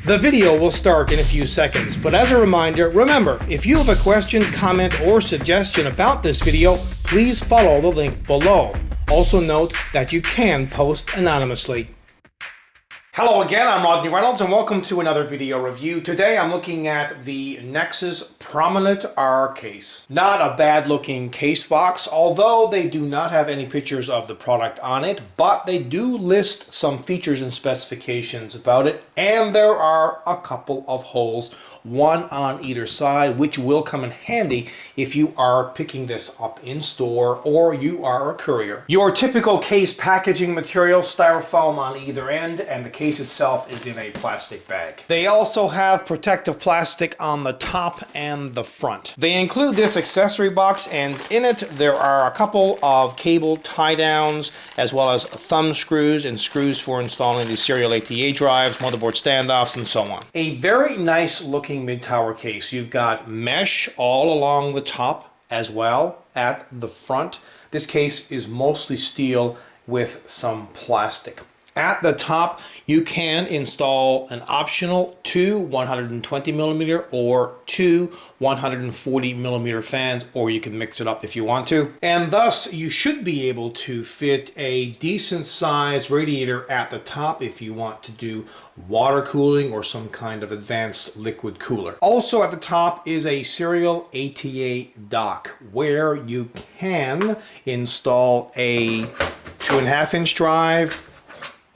The video will start in a few seconds, but as a reminder, remember, if you have a question, comment, or suggestion about this video, please follow the link below. Also note that you can post anonymously. Hello again, I'm Rodney Reynolds and welcome to another video review. Today I'm looking at the Nexus Prominent R Case. Not a bad looking case box, although they do not have any pictures of the product on it, but they do list some features and specifications about it, and there are a couple of holes, one on either side, which will come in handy if you are picking this up in store or you are a courier. Your typical case packaging material, styrofoam on either end, and the case itself is in a plastic bag. They also have protective plastic on the top and the front. They include this accessory box, and in it there are a couple of cable tie downs as well as thumb screws and screws for installing the serial ATA drives, motherboard standoffs, and so on. A very nice looking mid-tower case. You've got mesh all along the top as well at the front. This case is mostly steel with some plastic. At the top, you can install an optional two 120mm or two 140mm fans, or you can mix it up if you want to. And thus, you should be able to fit a decent sized radiator at the top if you want to do water cooling or some kind of advanced liquid cooler. Also at the top is a serial ATA dock where you can install a 2.5-inch drive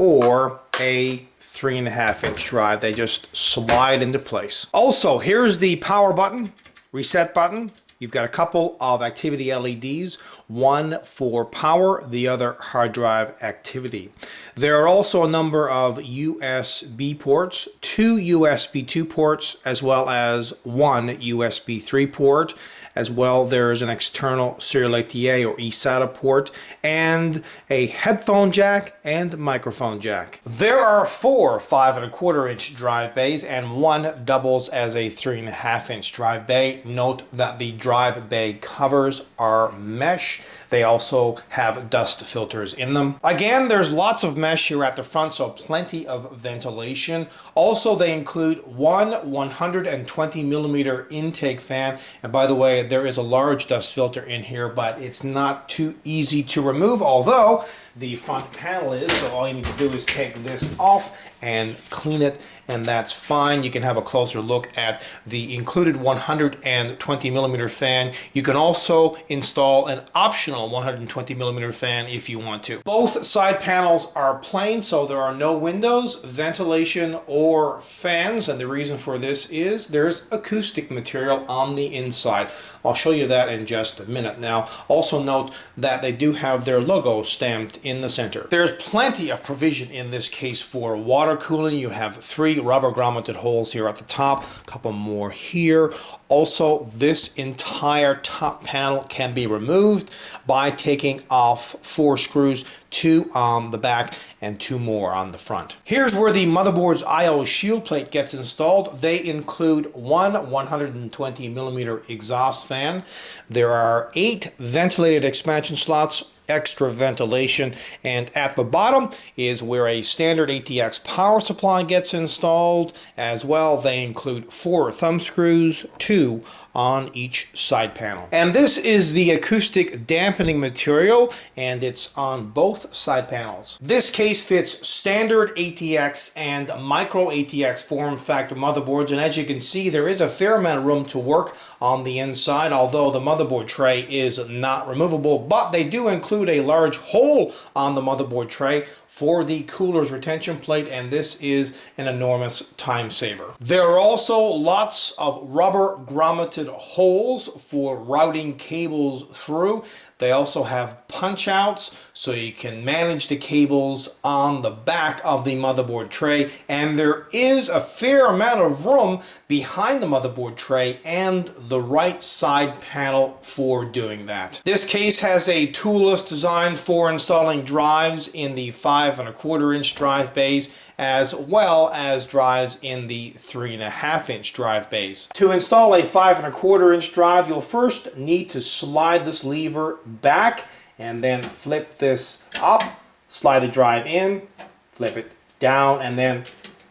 or a 3.5-inch drive. They just slide into place. Also, here's the power button, reset button. You've got a couple of activity LEDs, one for power, the other hard drive activity. There are also a number of USB ports, two USB 2 ports, as well as one USB 3 port. As well, there's an external serial ATA or eSATA port, and a headphone jack and microphone jack. There are four 5.25-inch drive bays, and one doubles as a 3.5-inch drive bay. Note that the drive bay covers are mesh. They also have dust filters in them. Again, there's lots of mesh here at the front, so plenty of ventilation. Also, they include one 120mm intake fan, and by the way, there is a large dust filter in here, but it's not too easy to remove, although the front panel is, so all you need to do is take this off and clean it, and that's fine. You can have a closer look at the included 120mm fan. You can also install an optional 120mm fan if you want to. Both side panels are plain, so there are no windows, ventilation, or fans, and the reason for this is there's acoustic material on the inside. I'll show you that in just a minute. Now, also note that they do have their logo stamped in the center. There's plenty of provision in this case for water cooling. You have three rubber grommeted holes here at the top, a couple more here. Also, this entire top panel can be removed by taking off 4 screws, 2 on the back and 2 more on the front. Here's where the motherboard's I/O shield plate gets installed. They include one 120mm exhaust fan. There are 8 ventilated expansion slots, extra ventilation, and at the bottom is where a standard ATX power supply gets installed. As well, they include 4 thumb screws, 2 on each side panel. And this is the acoustic dampening material, and it's on both side panels. This case fits standard ATX and micro ATX form factor motherboards, and as you can see, there is a fair amount of room to work on the inside, although the motherboard tray is not removable, but they do include a large hole on the motherboard tray for the cooler's retention plate, and this is an enormous time saver. There are also lots of rubber grommeted holes for routing cables through. They also have punch outs so you can manage the cables on the back of the motherboard tray, and there is a fair amount of room behind the motherboard tray and the right side panel for doing that. This case has a toolless design for installing drives in the 5.25-inch drive bays, as well as drives in the 3.5-inch drive bays. To install a 5.25-inch drive, you'll first need to slide this lever back and then flip this up, slide the drive in, flip it down, and then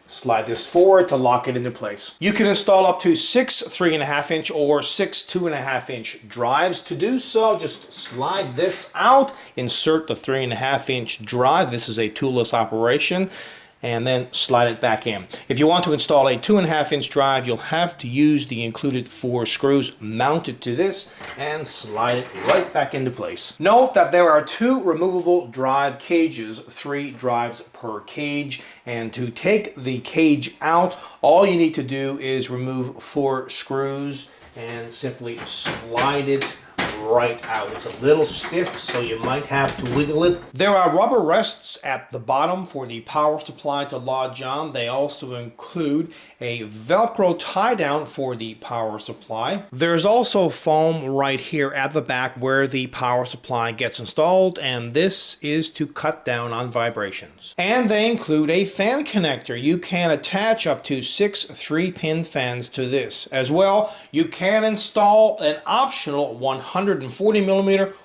slide this forward to lock it into place. You can install up to 6 3.5-inch or 6 2.5-inch drives. To do so, just slide this out, insert the 3.5-inch drive. This is a toolless operation, and then slide it back in. If you want to install a 2.5-inch drive, you'll have to use the included 4 screws mounted to this and slide it right back into place. Note that there are 2 removable drive cages, 3 drives per cage, and to take the cage out, all you need to do is remove 4 screws and simply slide it right out. It's a little stiff, so you might have to wiggle it. There are rubber rests at the bottom for the power supply to lodge on. They also include a Velcro tie down for the power supply. There's also foam right here at the back where the power supply gets installed, and this is to cut down on vibrations. And they include a fan connector. You can attach up to 6 3-pin fans to this. As well, you can install an optional 140mm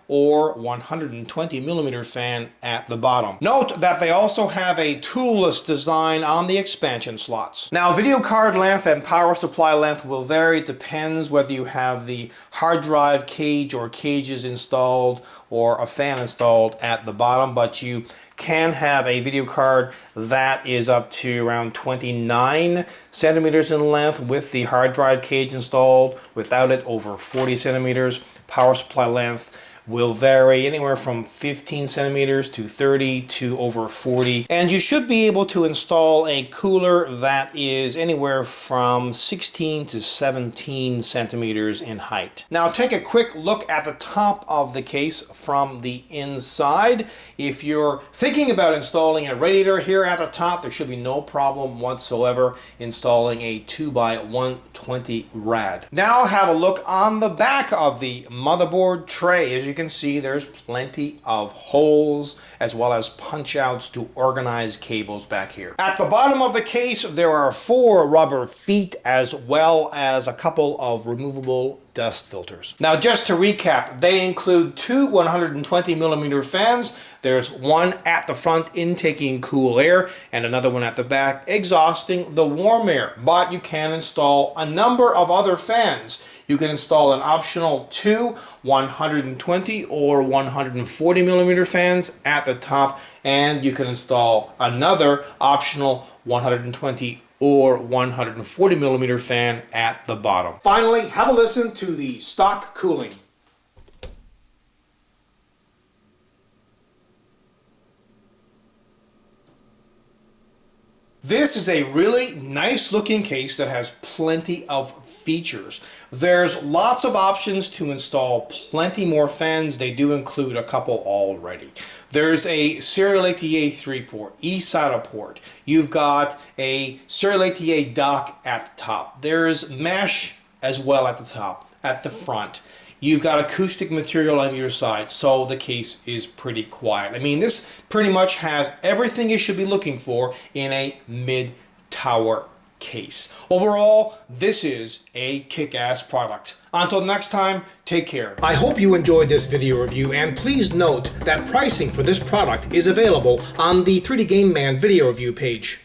or 120mm fan at the bottom. Note that they also have a toolless design on the expansion slots. Now, video card length and power supply length will vary. It depends whether you have the hard drive cage or cages installed or a fan installed at the bottom, but you can have a video card that is up to around 29 centimeters in length with the hard drive cage installed. Without it, over 40 centimeters. Power supply length will vary anywhere from 15 centimeters to 30 to over 40. And you should be able to install a cooler that is anywhere from 16 to 17 centimeters in height. Now take a quick look at the top of the case from the inside. If you're thinking about installing a radiator here at the top, there should be no problem whatsoever installing a 2x120 rad. Now have a look on the back of the motherboard tray. As you can see, there's plenty of holes as well as punch outs to organize cables back here. At the bottom of the case, there are 4 rubber feet as well as a couple of removable dust filters. Now, just to recap, they include 2 120mm fans. There's one at the front intaking cool air and another one at the back exhausting the warm air. But you can install a number of other fans. You can install an optional 2 120 or 140mm fans at the top, and you can install another optional 120 or 140mm fan at the bottom. Finally, have a listen to the stock cooling. This is a really nice looking case that has plenty of features. There's lots of options to install plenty more fans. They do include a couple already. There's a serial ATA 3-port, eSATA port. You've got a serial ATA dock at the top. There's mesh as well at the top, at the front. You've got acoustic material on your side, so the case is pretty quiet. I mean, this pretty much has everything you should be looking for in a mid-tower case. Overall, this is a kick-ass product. Until next time, take care. I hope you enjoyed this video review, and please note that pricing for this product is available on the 3D Game Man video review page.